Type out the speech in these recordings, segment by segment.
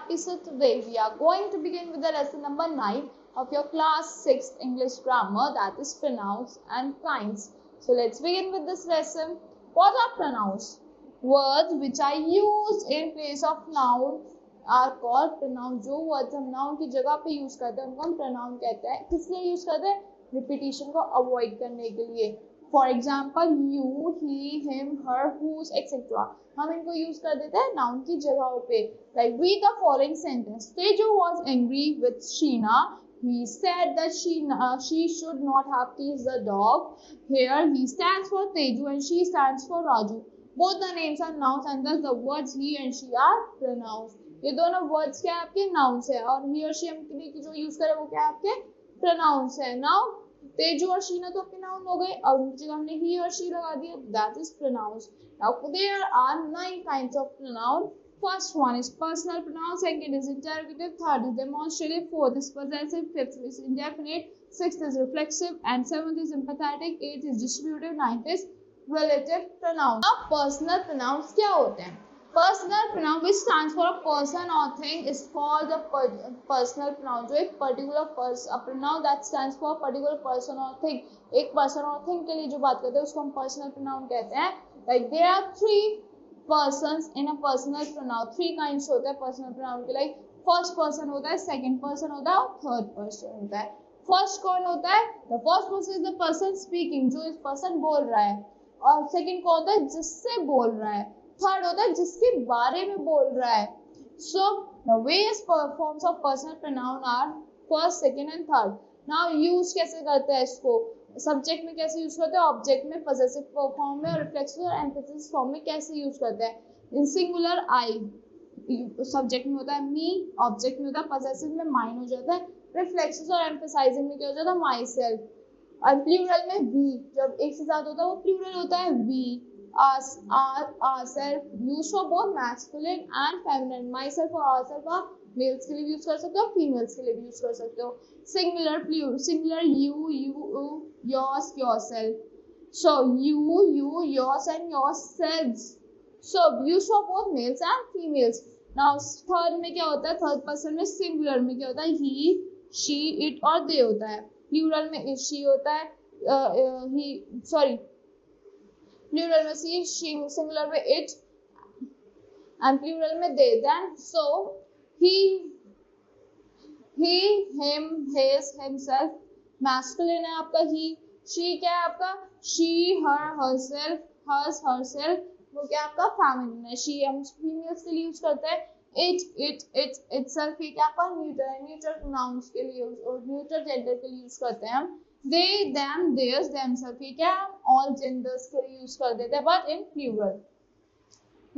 Bhatti. So today we are going to begin with the lesson number 9 of your class 6 English grammar, that is pronouns and kinds. So let's begin with this lesson. What are pronouns? Words which are used in place of noun are called pronouns. जो words हम noun की जगह पे use करते हैं उनको हम pronoun कहते हैं. किस लिए use करते हैं? Repetition को avoid करने के लिए. For example, you, he, him, her, whose, etc. हम इनको यूज कर देते हैं नाउन की जगहों पे. Like read the following sentence. Teju was angry with Sheena. He said that she should not have teased the dog. Here he stands for Teju and she stands for Raju. Both the names are nouns and thus the words he and she are pronouns. ये दोनों words क्या है आपके nouns है और he और she हम जो यूज करें वो क्या है आपके pronouns है. Now तेजू और शीना तो आपके नाउन हो गए और उनकी जगह हमने ही और शी लगा दिया. That is pronouns. Now there are 9 kinds of pronoun. First one is personal pronoun, second is interrogative, third is demonstrative, fourth is possessive, fifth is indefinite, sixth is reflexive and seventh is emphatic, eighth is distributive, ninth is relative pronoun. अब personal pronouns क्या होते हैं? Personal pronoun which stands for a person or thing is called a personal pronoun. जो एक particular pronoun that stands for a particular person or thing, एक person or thing के लिए जो बात करते हैं उसको हम personal pronoun कहते हैं. Like there are 3 persons in a personal pronoun. 3 kinds होते हैं personal pronoun के. Like first person होता है, second person होता है और third person होता है. First कौन होता है? The first person is the person speaking, जो इस person बोल रहा है. और second कौन होता है? जिससे बोल रहा है. थर्ड होता है जिसके बारे में बोल रहा है. So the various forms of personal pronoun are first, second and third. Now use कैसे करते हैं इसको? सब्जेक्ट में कैसे यूज करते हैं, ऑब्जेक्ट में, पजेसिव फॉर्म में, रिफ्लेक्सिव और एम्फेसिस फॉर्म में कैसे यूज करते हैं. इन सिंगुलर आई सब्जेक्ट में होता है मी, ऑब्जेक्ट में होता है, पजेसिव में माइन हो जाता है, रिफ्लेक्सिव और एम्फेसाइजिंग में क्या हो जाता है? My self. और प्लूरल में वी, जब एक से ज्यादा होता है वो प्लूरल होता है we. Us, ourself, used for both masculine and feminine. Myself और ourself आप males के लिए यूज कर सकते हो, females के लिए भी यूज कर सकते हो. Singular, plural, singular you, yours, yourself. So you, yours and yourselves. So used for both males and females. Now third में क्या होता है? थर्ड पर्सन में singular में क्या होता है? He, she, it और they होता है. Plural में is, she होता है, प्लूरल में सी, सिंगुलर में इट एंड प्लूरल में they. Then so he, him, his, himself. Masculine है आपका ही. शी क्या है आपका? She, her, herself, hers, herself. वो क्या आपका? फेमिनिन है. शी हम फीमेल्स के लिए यूज करते हैं. इटसेल्फ ये क्या आपका? न्यूटर है. न्यूटर प्रोनाउंस के लिए और न्यूटर जेंडर के लिए यूज करते हैं हम. They, them, theirs, themselves. ये क्या हम all genders के लिए यूज कर देते हैं but in plural.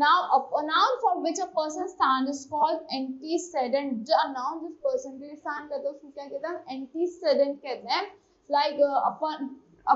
Now a noun for which a person stands is called antecedent. जो noun जिस person के लिए stand करता है उसको क्या कहते हैं? Antecedent कहते हैं. Like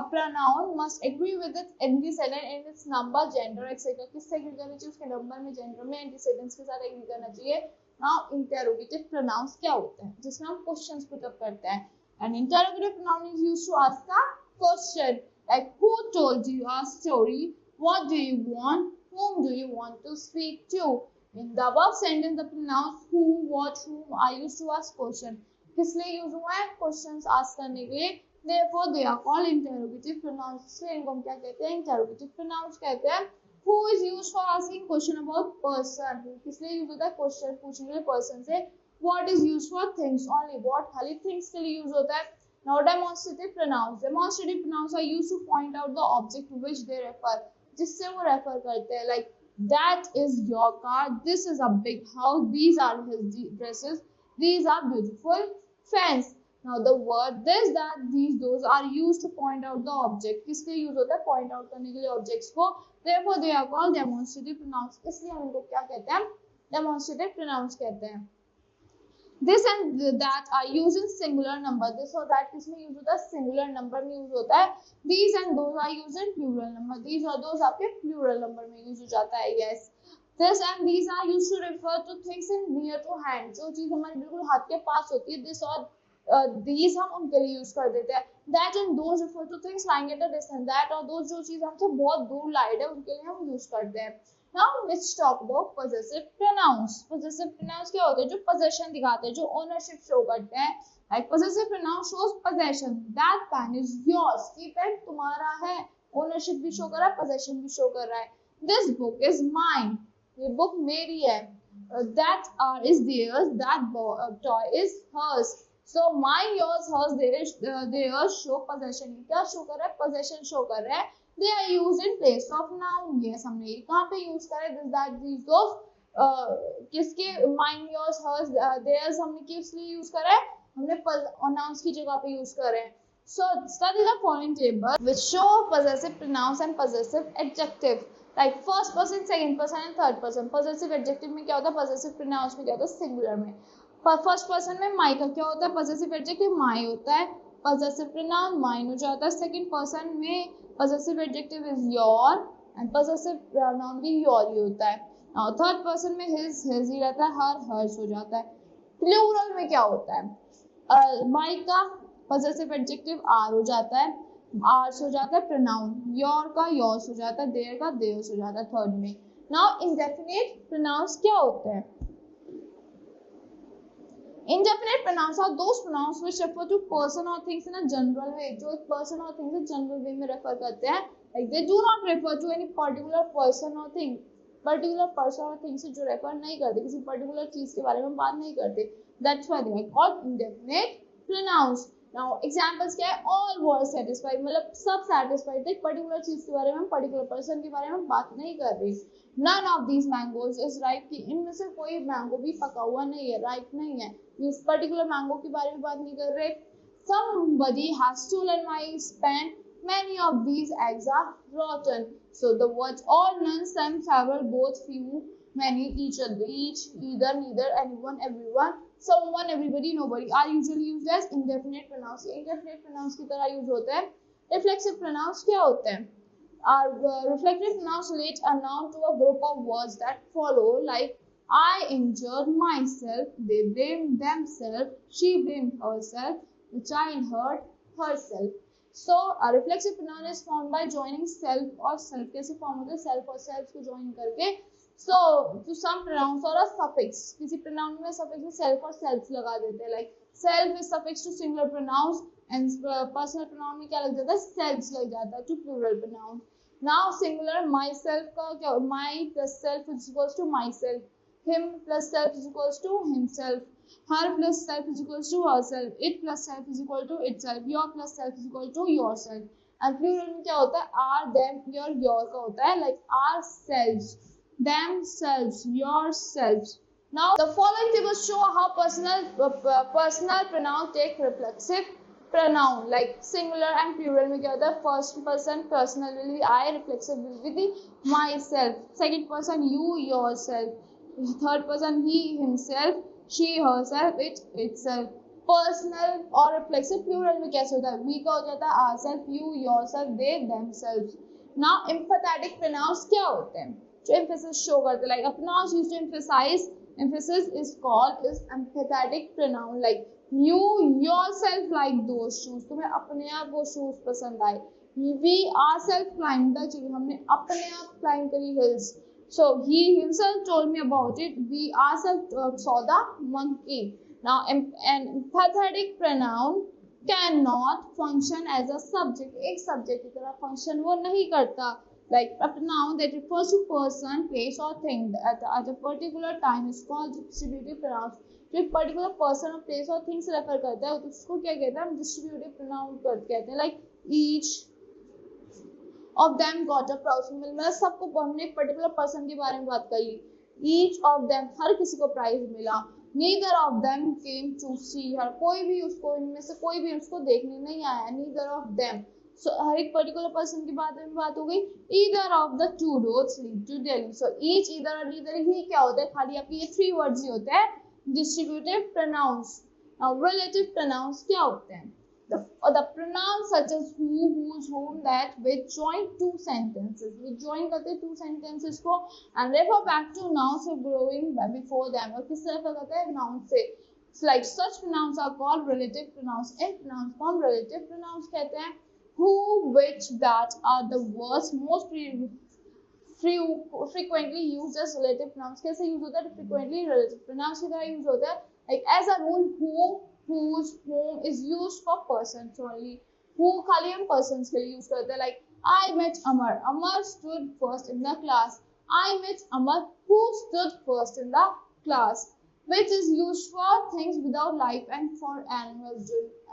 a pronoun must agree with its antecedent in its number, gender, etc. किससे agree करना चाहिए? उसके number में, gender में, antecedents के साथ agree करना चाहिए. Now interrogative pronouns क्या होते हैं? जिसमें हम questions put up करते हैं. An interrogative pronoun is used to ask a question, like who told you a story, what do you want, whom do you want to speak to. In the above sentence, the pronouns who, what, whom are used to ask question. किस लिए use हुआ है? Questions ask करने के लिए. Therefore, they are called interrogative pronouns. इसलिए इनको हम क्या कहते हैं? Interrogative pronouns कहते हैं. Who is used for asking question about person. किस लिए यूज होता है? क्वेश्चन पूछने के लिए पर्सन से. What is used for things only. What खाली things के लिए यूज होता है. Now demonstrative pronouns. Demonstrative pronouns are used to point out the object to which they refer. जिससे वो refer करते हैं. Like that is your car. This is a big house. These are his dresses. These are beautiful fans. Now the word this, that, these, those are used to point out the object. किसके use होता है? Point out करने के लिए objects को. Therefore they are called demonstrative pronouns. इसलिए हम इनको क्या कहते हैं? Demonstrative pronouns कहते हैं. This and that are used in singular number. This और that किसमें यूज होता है? सिंगुलर नंबर में यूज होता है. These and those are used in plural number. These और those आपके plural number में यूज हो जाता है. Yes. This and these are used to refer to things in near to hand. जो चीज हमारे बिल्कुल हाथ के पास होती है. This और these हम उनके लिए यूज कर देते हैं. That and those refer to things lying at a distance. That और those जो चीज हमसे बहुत दूर लाइड है उनके लिए हम यूज करते हैं. Now let's talk about possessive pronouns. Possessive pronouns क्या होते हैं? जो possession दिखाते हैं, जो ownership show करते हैं. Like possessive pronoun shows possession. That pen is yours. ये पेन तुम्हारा है. Ownership भी show कर रहा है, possession भी show कर रहा है. This book is mine. ये book मेरी है. That is theirs. That toy is hers. So my, yours, hers, theirs show possession. क्या show कर रहा है? Possession show कर रहा है. They are used in place of noun. Yes, हमने कहाँ पे use करा है? This, that, these, those. किसके? Mine, yours, hers, theirs हमने किस लिए use करा है? हमने nouns की जगह पे use कर रहे हैं. So study the following table which show possessive pronouns and possessive adjective. Like first person, second person and third person. Possessive adjective में क्या होता है? Possessive pronouns में क्या होता है? Singular में. फर्स्ट पर्सन में माई का क्या होता है? पॉजेसिव एडजेक्टिव माई होता है. पॉजेसिव प्रोनाउन माइन हो जाता है. सेकंड पर्सन में possessive adjective is your and possessive pronoun भी योर ही होता है. और थर्ड पर्सन में हिज ही रहता है. हर हर्स हो जाता है. प्लूरल में क्या होता है? माई का पॉजेसिव एडजेक्टिव आर हो जाता है. आर्स हो जाता है प्रोनाउन. योर का योर्स हो जाता है. देयर का देयर्स हो जाता है थर्ड में. नाउ इंडेफिनिट प्रोनाउंस क्या होते हैं? Indefinite pronouns are those pronouns which refer to person or things in a general way. जो एक person और things general way में refer करते हैं. Like they do not refer to any particular person or thing. Particular person or thing से जो refer नहीं करते, किसी particular चीज के बारे में बात नहीं करते. That's why they are called indefinite pronouns. Now examples क्या है? All were satisfied. मतलब सब satisfied थे. Particular चीज के बारे में, particular person के बारे में बात नहीं कर रही. None of these mangoes is ripe. कि इनमें से कोई मैंगो भी पका हुआ नहीं है, ripe नहीं है. इस पर्टिकुलर मैंगो के बारे में बात नहीं कर रहे. Somebody has stolen my pen. Many of these eggs are rotten. So the words all, none, some, several, both, few, many, each, other, each, either, neither, anyone, everyone, someone, everybody, nobody are usually used as indefinite pronouns. Indefinite pronouns की तरह use होते हैं. Reflexive pronouns क्या होते हैं? Reflective pronouns relate a noun to a group of words that follow, like I injured myself, they blamed themselves, she blamed herself, the child hurt herself. So a reflexive pronoun is formed by joining self or self. कैसे form होता है? Self और self को join करके. So to some pronouns or a suffix. किसी pronoun में suffix में self और self लगा देते हैं. Like self is suffix to singular pronouns and personal pronoun में क्या लग जाता है? Self लग जाता है to plural pronoun. Now singular myself का क्या? My plus self is equals to myself. Him plus self is equals to himself. Her plus self is equals to herself. It plus self is equal to itself. Your plus self is equal to yourself. And plural में क्या होता है? Our, them, your का होता है. Like ourselves, themselves, yourselves. Now the following tables show how personal pronoun take reflexive pronoun. Like singular and plural में क्या होता है? First person personal will be I, reflexive will be the myself. Second person you, yourself. Third person he, himself, she, herself, it, itself. Personal और reflexive plural में कैसे होता है? We का हो जाता है ourself, you, yourself, they, themselves. Now emphatic pronouns क्या होते हैं? जो emphasis show करते हैं. Like a pronoun used to emphasize, emphasis is called is emphatic pronoun. Like you yourself like those shoes. तुम्हें अपने आप वो shoes पसंद आए. We ourselves climbed the tree. हमने अपने आप climb करी hills. So he himself told me about it. We ourselves saw the monkey. Now an emphatic pronoun cannot function as a subject. एक subject की तरह function वो नहीं करता. Like a pronoun that refers to person, place or thing at a particular time is called distributive pronouns. जो एक particular person or place or thing से refer करता है उसको क्या कहते हैं? हम distributive pronoun कहते हैं. Like each of them got a prize. मतलब सबको हमने एक पर्टिकुलर पर्सन के बारे में बात करी. Each of them हर किसी को प्राइज मिला. Neither of them came to see her. कोई भी उसको इनमें से कोई भी उसको देखने नहीं आया. Neither of them. So हर एक पर्टिकुलर पर्सन के बारे में बात हो गई. Either of the two roads lead to Delhi. So each, either और neither ही क्या होता है? खाली आपके ये three words ही होते हैं distributive pronouns. Now relative pronouns क्या होते हैं? The pronouns such as who, whose, whom, that which join two sentences. We join करते two sentences को and refer back to nouns growing before them. और किससे refer करते हैं? Noun से. Like such pronouns are called relative pronouns. In pronouns form relative pronouns कहते हैं. Who, which, that are the words most frequently used as relative pronouns. कैसे use होता है? frequently relative pronouns की तरह यूज होता है. Like as a rule, who, whose, whom is used for persons only. Who खाली हम persons के लिए यूज करते हैं. Like I met Amar. Amar stood first in the class. I met Amar, who stood first in the class. Which is used for things without life and for animals.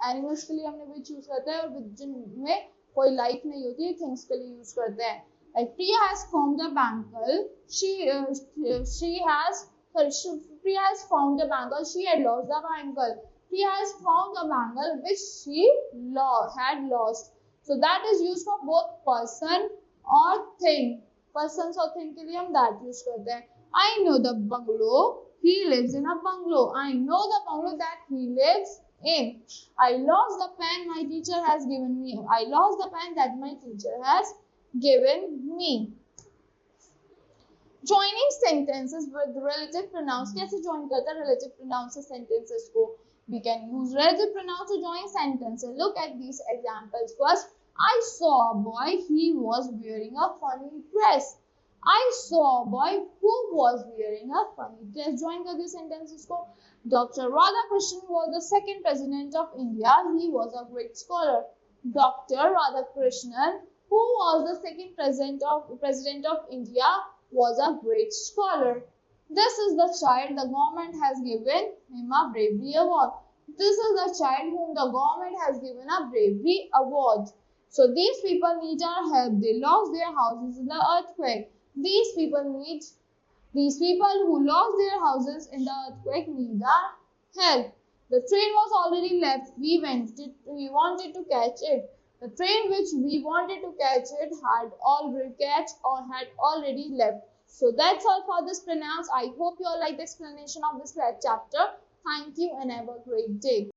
Animals के लिए हमने which use करते हैं और जिनमें कोई life नहीं होती थिंग्स के लिए यूज करते हैं. Like Priya has found a bangle. Priya has found a bangle. She had lost the bangle. Priya has found a bangle which she had lost. So that is used for both person or thing. Persons or thing के लिए हम that use करते हैं. I know the bungalow. He lives in a bungalow. I know the bungalow that he lives in. I lost the pen my teacher has given me. I lost the pen that my teacher has given me. Joining sentences with relative pronouns. कैसे join करते हैं relative pronouns से sentences को? We can use relative pronouns to join sentences. Look at these examples. First, I saw a boy. He was wearing a funny dress. I saw a boy who was wearing a funny dress. Join कर दिए sentences को. Dr. Radhakrishnan was the second president of India. He was a great scholar. Dr. Radhakrishnan, who was the second president of India, was a great scholar. This is the child the government has given him a bravery award. This is the child whom the government has given a bravery award. So these people need our help. They lost their houses in the earthquake. These people who lost their houses in the earthquake need our help. The train was already left. We wanted to catch it. The train which we wanted to catch it had already left. So that's all for this pronouns. I hope you all like the explanation of this chapter. Thank you and have a great day.